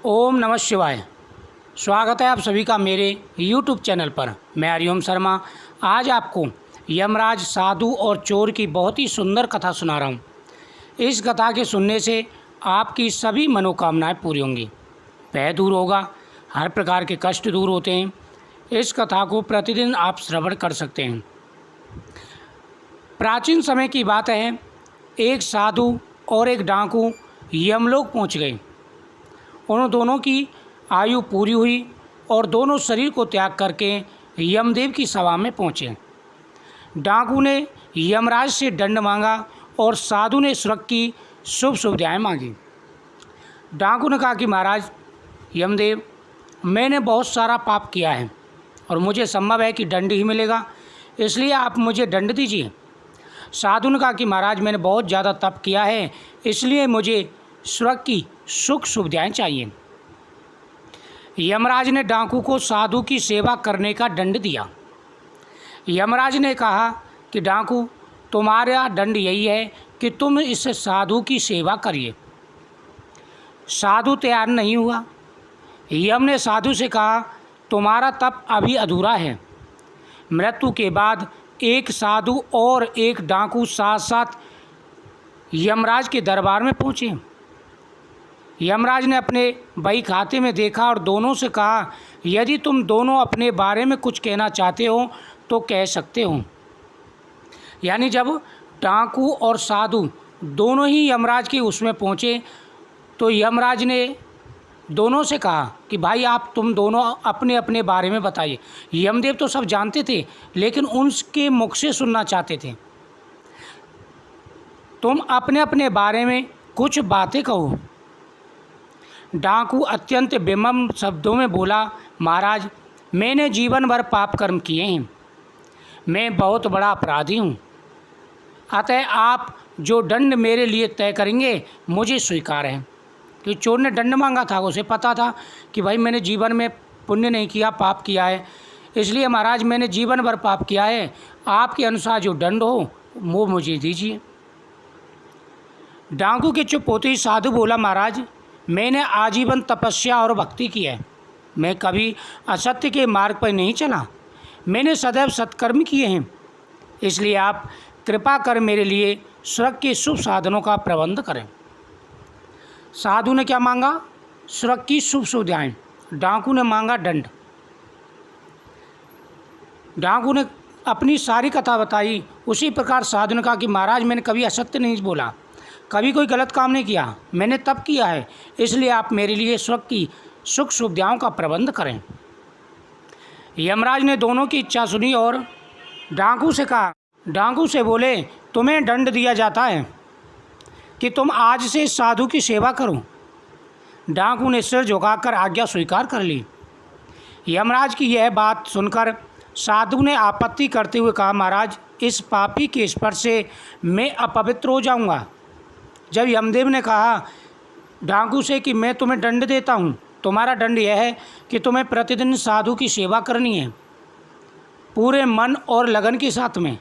ओम नमः शिवाय। स्वागत है आप सभी का मेरे YouTube चैनल पर। मैं हरिओम शर्मा आज आपको यमराज, साधु और चोर की बहुत ही सुंदर कथा सुना रहा हूँ। इस कथा के सुनने से आपकी सभी मनोकामनाएं पूरी होंगी, भय दूर होगा, हर प्रकार के कष्ट दूर होते हैं। इस कथा को प्रतिदिन आप श्रवण कर सकते हैं। प्राचीन समय की बात है, एक साधु और एक डाकू यमलोक पहुँच गए। उन दोनों की आयु पूरी हुई और दोनों शरीर को त्याग करके यमदेव की सभा में पहुँचे। डाकू ने यमराज से दंड मांगा और साधु ने स्वर्ग की शुभ सुविधाएँ मांगी। डाकू ने कहा कि महाराज यमदेव, मैंने बहुत सारा पाप किया है और मुझे संभव है कि दंड ही मिलेगा, इसलिए आप मुझे दंड दीजिए। साधु ने कहा कि महाराज मैंने बहुत ज़्यादा तप किया है, इसलिए मुझे स्वर्ग की सुख सुविधाएँ चाहिए। यमराज ने डाकू को साधु की सेवा करने का दंड दिया। यमराज ने कहा कि डाकू, तुम्हारा दंड यही है कि तुम इस साधु की सेवा करिए। साधु तैयार नहीं हुआ। यम ने साधु से कहा, तुम्हारा तप अभी अधूरा है। मृत्यु के बाद एक साधु और एक डाकू साथ साथ यमराज के दरबार में पहुँचे। यमराज ने अपने बही खाते में देखा और दोनों से कहा, यदि तुम दोनों अपने बारे में कुछ कहना चाहते हो तो कह सकते हो। यानी जब डाकू और साधु दोनों ही यमराज के उसमें पहुँचे तो यमराज ने दोनों से कहा कि भाई आप तुम दोनों अपने अपने बारे में बताइए। यमदेव तो सब जानते थे, लेकिन उनके मुख से सुनना चाहते थे। तुम अपने अपने बारे में कुछ बातें कहो। डाकू अत्यंत विनम्र शब्दों में बोला, महाराज मैंने जीवन भर पाप कर्म किए हैं, मैं बहुत बड़ा अपराधी हूँ, अतः आप जो दंड मेरे लिए तय करेंगे मुझे स्वीकार है। कि चोर ने दंड मांगा था, उसे पता था कि भाई मैंने जीवन में पुण्य नहीं किया, पाप किया है, इसलिए महाराज मैंने जीवन भर पाप किया है, आपके अनुसार जो दंड हो वो मुझे दीजिए। डाकू के चुप होते ही साधु बोला, महाराज मैंने आजीवन तपस्या और भक्ति की है, मैं कभी असत्य के मार्ग पर नहीं चला, मैंने सदैव सत्कर्म किए हैं, इसलिए आप कृपा कर मेरे लिए स्वर्ग के शुभ साधनों का प्रबंध करें। साधु ने क्या मांगा? स्वर्ग की शुभ सुविधाएँ। डाकू ने मांगा दंड। डाकू ने अपनी सारी कथा बताई। उसी प्रकार साधु ने कहा कि महाराज मैंने कभी असत्य नहीं बोला, कभी कोई गलत काम नहीं किया, मैंने तप किया है, इसलिए आप मेरे लिए स्वर्ग की सुख सुविधाओं का प्रबंध करें। यमराज ने दोनों की इच्छा सुनी और डाकू से कहा, डाकू से बोले, तुम्हें दंड दिया जाता है कि तुम आज से साधु की सेवा करो। डाकू ने सिर झुकाकर आज्ञा स्वीकार कर ली। यमराज की यह बात सुनकर साधु ने आपत्ति करते हुए कहा, महाराज इस पापी के स्पर्श से मैं अपवित्र हो जाऊंगा। जब यमदेव ने कहा डाकू से कि मैं तुम्हें दंड देता हूँ, तुम्हारा दंड यह है कि तुम्हें प्रतिदिन साधु की सेवा करनी है, पूरे मन और लगन के साथ में।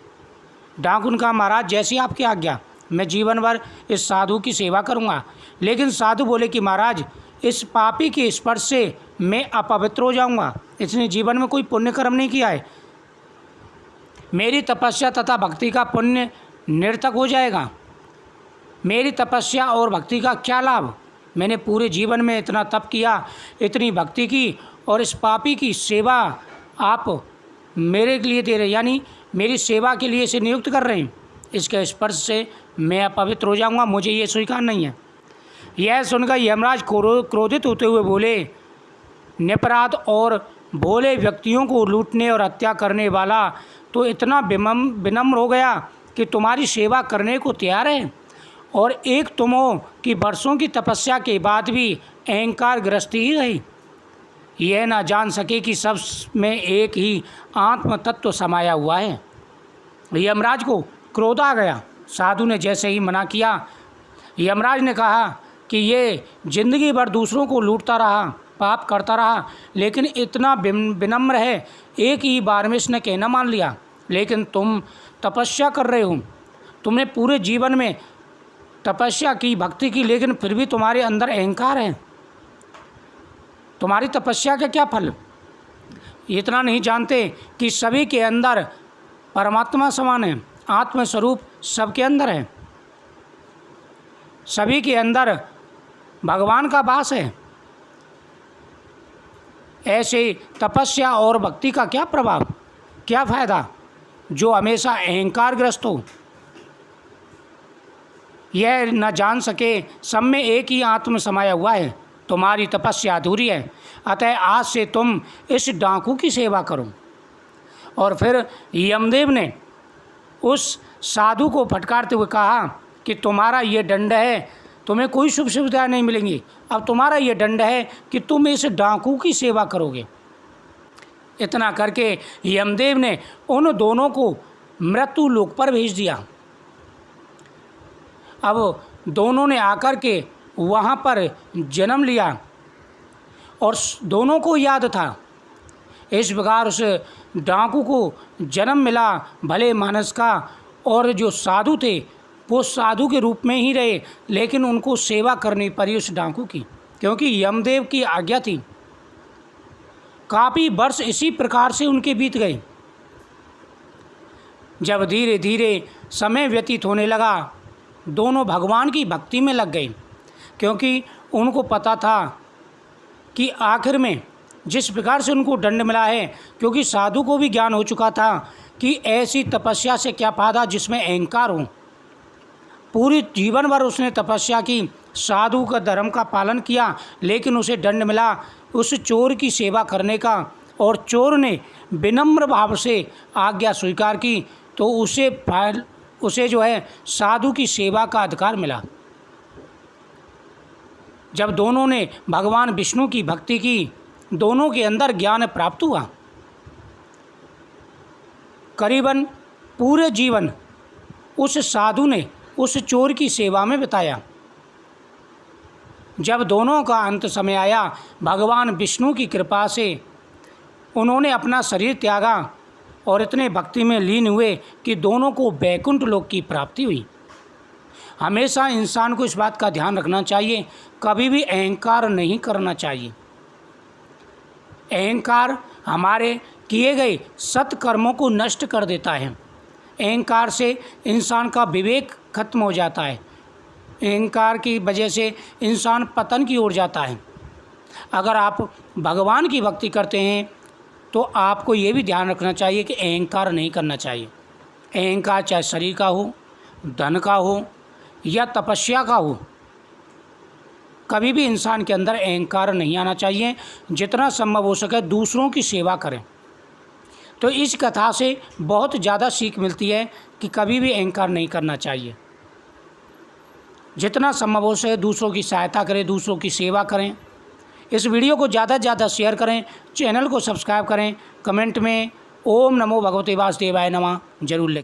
डाकू ने कहा, महाराज जैसी आपकी आज्ञा, मैं जीवन भर इस साधु की सेवा करूँगा। लेकिन साधु बोले कि महाराज इस पापी के स्पर्श से मैं अपवित्र हो जाऊँगा, इसने जीवन में कोई पुण्य कर्म नहीं किया है, मेरी तपस्या तथा भक्ति का पुण्य निरर्थक हो जाएगा। मेरी तपस्या और भक्ति का क्या लाभ? मैंने पूरे जीवन में इतना तप किया, इतनी भक्ति की, और इस पापी की सेवा आप मेरे लिए दे रहे, यानी मेरी सेवा के लिए इसे नियुक्त कर रहे हैं, इसके स्पर्श से मैं अपवित्र हो जाऊंगा, मुझे ये स्वीकार नहीं है। यह सुनकर यमराज क्रोधित होते हुए बोले, निरपराध और भोले व्यक्तियों को लूटने और हत्या करने वाला तो इतना विनम्र हो गया कि तुम्हारी सेवा करने को तैयार है, और एक तुम हो कि वर्षों की तपस्या के बाद भी अहंकार ग्रस्त ही रही, यह ना जान सके कि सब में एक ही आत्म तत्व समाया हुआ है। यमराज को क्रोध आ गया। साधु ने जैसे ही मना किया, यमराज ने कहा कि ये जिंदगी भर दूसरों को लूटता रहा, पाप करता रहा, लेकिन इतना विनम्र है, एक ही बार में इसने कहना मान लिया। लेकिन तुम तपस्या कर रहे हो, तुमने पूरे जीवन में तपस्या की, भक्ति की, लेकिन फिर भी तुम्हारे अंदर अहंकार है। तुम्हारी तपस्या का क्या फल? इतना नहीं जानते कि सभी के अंदर परमात्मा समान है, आत्मस्वरूप सबके अंदर है, सभी के अंदर भगवान का वास है। ऐसे तपस्या और भक्ति का क्या प्रभाव, क्या फ़ायदा जो हमेशा अहंकारग्रस्त हो, यह न जान सके सब में एक ही आत्म समाया हुआ है, तुम्हारी तपस्या अधूरी है। अतः आज से तुम इस डाकू की सेवा करो। और फिर यमदेव ने उस साधु को फटकारते हुए कहा कि तुम्हारा ये दंड है, तुम्हें कोई सुख सुविधा नहीं मिलेंगी, अब तुम्हारा ये दंड है कि तुम इस डाकू की सेवा करोगे। इतना करके यमदेव ने उन दोनों को मृत्यु लोक पर भेज दिया। अब दोनों ने आकर के वहाँ पर जन्म लिया और दोनों को याद था। इस प्रकार उस डाकू को जन्म मिला भले मानस का, और जो साधु थे वो साधु के रूप में ही रहे, लेकिन उनको सेवा करनी पड़ी उस डाकू की, क्योंकि यमदेव की आज्ञा थी। काफ़ी वर्ष इसी प्रकार से उनके बीत गए। जब धीरे धीरे समय व्यतीत होने लगा, दोनों भगवान की भक्ति में लग गए, क्योंकि उनको पता था कि आखिर में जिस प्रकार से उनको दंड मिला है, क्योंकि साधु को भी ज्ञान हो चुका था कि ऐसी तपस्या से क्या फायदा जिसमें अहंकार हो। पूरी जीवन भर उसने तपस्या की, साधु का धर्म का पालन किया, लेकिन उसे दंड मिला उस चोर की सेवा करने का, और चोर ने विनम्र भाव से आज्ञा स्वीकार की, तो उसे जो है साधु की सेवा का अधिकार मिला। जब दोनों ने भगवान विष्णु की भक्ति की, दोनों के अंदर ज्ञान प्राप्त हुआ। करीबन पूरे जीवन उस साधु ने उस चोर की सेवा में बिताया। जब दोनों का अंत समय आया, भगवान विष्णु की कृपा से उन्होंने अपना शरीर त्यागा और इतने भक्ति में लीन हुए कि दोनों को वैकुंठ लोक की प्राप्ति हुई। हमेशा इंसान को इस बात का ध्यान रखना चाहिए, कभी भी अहंकार नहीं करना चाहिए। अहंकार हमारे किए गए सत्कर्मों को नष्ट कर देता है। अहंकार से इंसान का विवेक खत्म हो जाता है। अहंकार की वजह से इंसान पतन की ओर जाता है। अगर आप भगवान की भक्ति करते हैं तो आपको ये भी ध्यान रखना चाहिए कि अहंकार नहीं करना चाहिए। अहंकार चाहे शरीर का हो, धन का हो या तपस्या का हो, कभी भी इंसान के अंदर अहंकार नहीं आना चाहिए। जितना संभव हो सके दूसरों की सेवा करें। तो इस कथा से बहुत ज़्यादा सीख मिलती है कि कभी भी अहंकार नहीं करना चाहिए। जितना संभव हो सके दूसरों की सहायता करें, दूसरों की सेवा करें। इस वीडियो को ज़्यादा से ज़्यादा शेयर करें, चैनल को सब्सक्राइब करें, कमेंट में ओम नमो भगवते वासुदेवाय नमः जरूर लिखें।